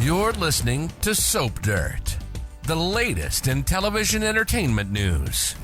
You're listening to Soap Dirt, the latest in television entertainment news.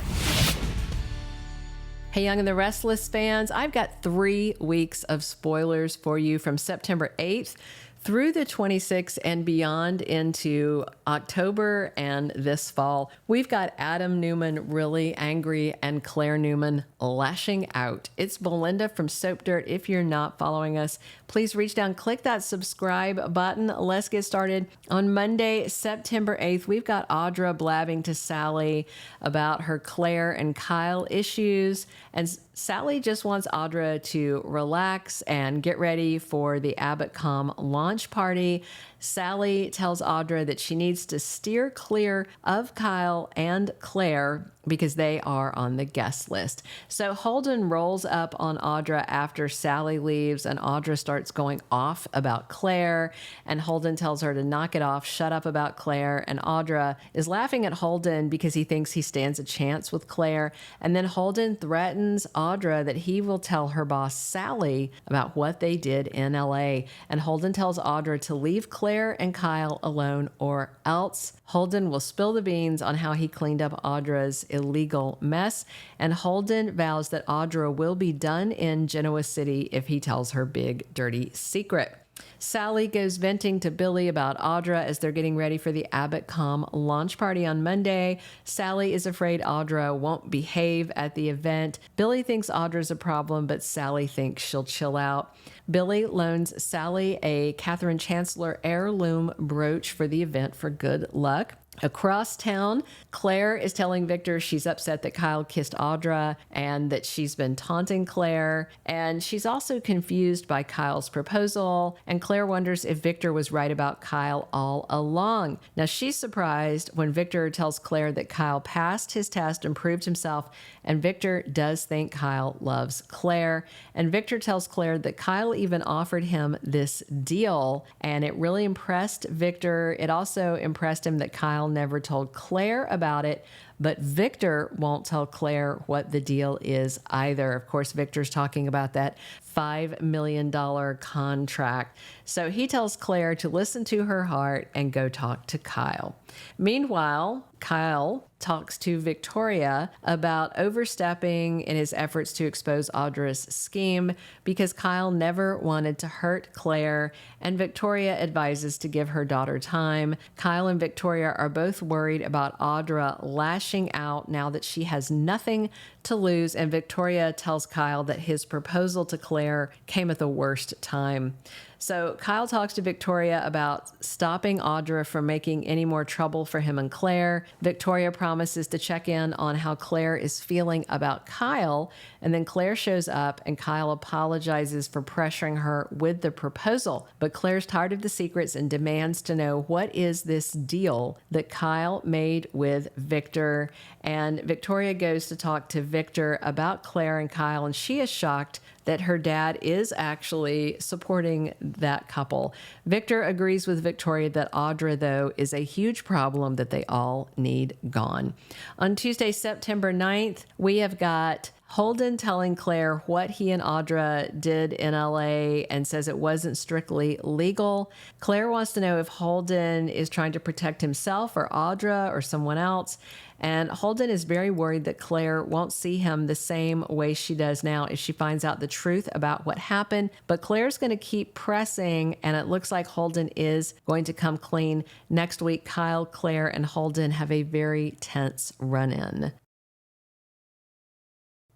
Hey, Young and the Restless fans, I've got 3 weeks of spoilers for you from September 8th through the 26th and beyond into October and this fall. We've got Adam Newman really angry and Claire Newman lashing out. It's Belinda from Soap Dirt. If you're not following us, please reach down, click that subscribe button. Let's get started. On Monday, September 8th, we've got Audra blabbing to Sally about her Claire and Kyle issues. And Sally just wants Audra to relax and get ready for the Abbottcom launch party. Sally tells Audra that she needs to steer clear of Kyle and Claire because they are on the guest list. So Holden rolls up on Audra after Sally leaves, and Audra starts going off about Claire, and Holden tells her to knock it off, shut up about Claire, and Audra is laughing at Holden because he thinks he stands a chance with Claire, and then Holden threatens Audra that he will tell her boss Sally about what they did in LA, and Holden tells Audra to leave Claire and Kyle alone or else. Holden will spill the beans on how he cleaned up Audra's illegal mess, and Holden vows that Audra will be done in Genoa City if he tells her big, dirty secret. Sally goes venting to Billy about Audra as they're getting ready for the Abbottcom launch party on Monday. Sally is afraid Audra won't behave at the event. Billy thinks Audra's a problem, but Sally thinks she'll chill out. Billy loans Sally a Catherine Chancellor heirloom brooch for the event for good luck. Across town, Claire is telling Victor she's upset that Kyle kissed Audra and that she's been taunting Claire. And she's also confused by Kyle's proposal. And Claire wonders if Victor was right about Kyle all along. Now, she's surprised when Victor tells Claire that Kyle passed his test and proved himself. And Victor does think Kyle loves Claire. And Victor tells Claire that Kyle even offered him this deal. And it really impressed Victor. It also impressed him that Kyle never told Claire about it, but Victor won't tell Claire what the deal is either. Of course, Victor's talking about that $5 million contract. So he tells Claire to listen to her heart and go talk to Kyle. Meanwhile, Kyle talks to Victoria about overstepping in his efforts to expose Audra's scheme because Kyle never wanted to hurt Claire, and Victoria advises to give her daughter time. Kyle and Victoria are both worried about Audra lashing out now that she has nothing to lose, and Victoria tells Kyle that his proposal to Claire came at the worst time. So Kyle talks to Victoria about stopping Audra from making any more trouble for him and Claire. Victoria promises to check in on how Claire is feeling about Kyle, and then Claire shows up and Kyle apologizes for pressuring her with the proposal. But Claire's tired of the secrets and demands to know what is this deal that Kyle made with Victor. And Victoria goes to talk to Victor about Claire and Kyle, and she is shocked that her dad is actually supporting that couple. Victor agrees with Victoria that Audra, though, is a huge problem that they all need gone. On Tuesday, September 9th, we have got Holden telling Claire what he and Audra did in LA and says it wasn't strictly legal. Claire wants to know if Holden is trying to protect himself or Audra or someone else. And Holden is very worried that Claire won't see him the same way she does now if she finds out the truth about what happened. But Claire's going to keep pressing, and it looks like Holden is going to come clean. Next week, Kyle, Claire, and Holden have a very tense run-in.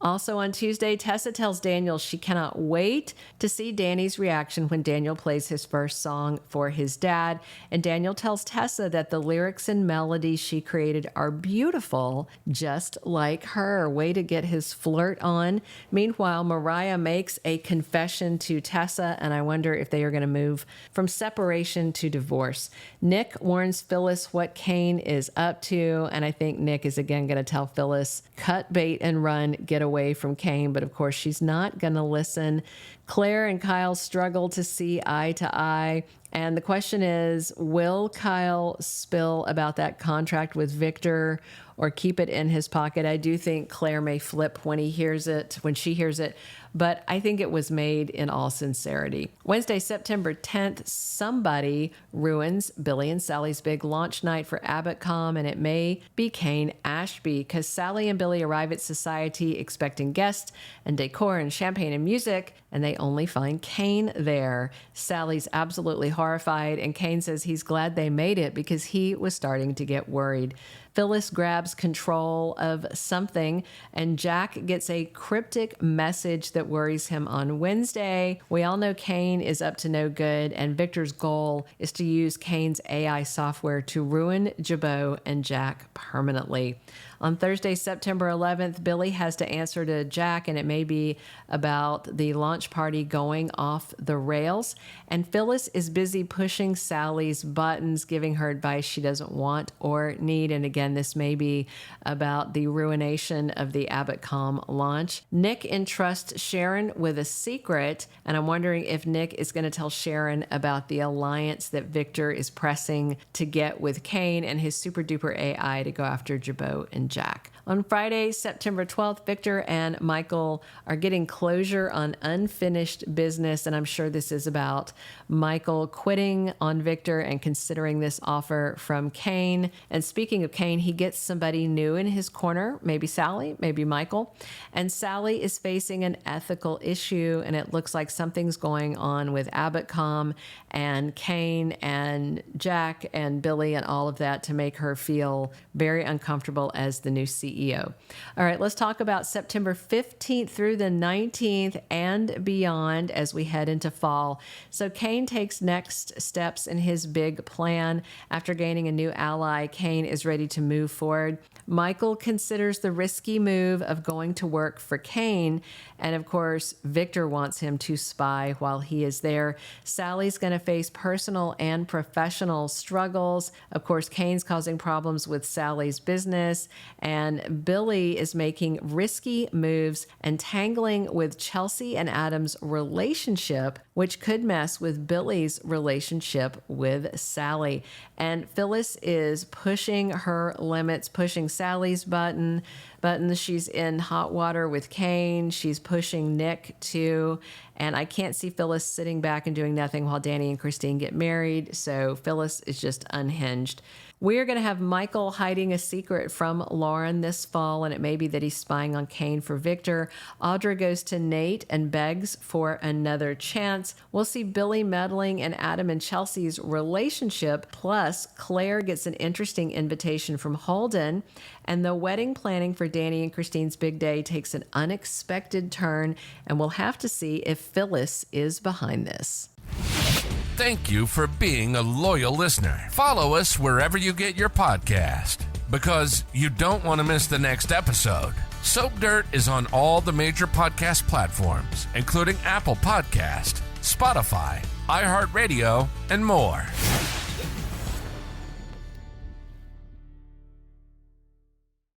Also on Tuesday, Tessa tells Daniel she cannot wait to see Danny's reaction when Daniel plays his first song for his dad. And Daniel tells Tessa that the lyrics and melodies she created are beautiful, just like her. Way to get his flirt on. Meanwhile, Mariah makes a confession to Tessa, and I wonder if they are going to move from separation to divorce. Nick warns Phyllis what Kane is up to, and I think Nick is again going to tell Phyllis, cut bait and run, get away from Kane, but of course she's not going to listen. Claire and Kyle struggle to see eye to eye, And the question is, will Kyle spill about that contract with Victor or keep it in his pocket? I do think Claire may flip when she hears it, but I think it was made in all sincerity. Wednesday, September 10th, somebody ruins Billy and Sally's big launch night for Abbottcom, and it may be Kane Ashby, because Sally and Billy arrive at Society expecting guests and decor and champagne and music, and they only find Kane there. Sally's absolutely horrified, and Kane says he's glad they made it because he was starting to get worried. Phyllis grabs control of something, and Jack gets a cryptic message that worries him on Wednesday. We all know Kane is up to no good, and Victor's goal is to use Kane's AI software to ruin Jabot and Jack permanently. On Thursday, September 11th, Billy has to answer to Jack, and it may be about the launch party going off the rails. And Phyllis is busy pushing Sally's buttons, giving her advice she doesn't want or need. And again, this may be about the ruination of the Abbottcom launch. Nick entrusts Sharon with a secret, and I'm wondering if Nick is going to tell Sharon about the alliance that Victor is pressing to get with Kane and his super duper AI to go after Jabot and Jack. On Friday, September 12th, Victor and Michael are getting closure on unfinished business, and I'm sure this is about Michael quitting on Victor and considering this offer from Kane. And speaking of Kane, he gets somebody new in his corner, maybe Sally, maybe Michael. And Sally is facing an ethical issue, and it looks like something's going on with Abbottcom and Kane and Jack and Billy and all of that to make her feel very uncomfortable as the new CEO. All right, let's talk about September 15th through the 19th and beyond as we head into fall. So Kane takes next steps in his big plan. After gaining a new ally, Kane is ready to move forward. Michael considers the risky move of going to work for Kane. And of course, Victor wants him to spy while he is there. Sally's going to face personal and professional struggles. Of course, Kane's causing problems with Sally's business. And Billy is making risky moves and tangling with Chelsea and Adam's relationship, which could mess with Billy's relationship with Sally. And Phyllis is pushing her limits, pushing Sally's buttons. She's in hot water with Kane. She's pushing Nick too. And I can't see Phyllis sitting back and doing nothing while Danny and Christine get married. So Phyllis is just unhinged. We're going to have Michael hiding a secret from Lauren this fall, and it may be that he's spying on Kane for Victor. Audra goes to Nate and begs for another chance. We'll see Billy meddling in Adam and Chelsea's relationship, plus Claire gets an interesting invitation from Holden, and the wedding planning for Danny and Christine's big day takes an unexpected turn, and we'll have to see if Phyllis is behind this. Thank you for being a loyal listener. Follow us wherever you get your podcast, because you don't want to miss the next episode. Soap Dirt is on all the major podcast platforms, including Apple Podcast, Spotify, iHeartRadio, and more.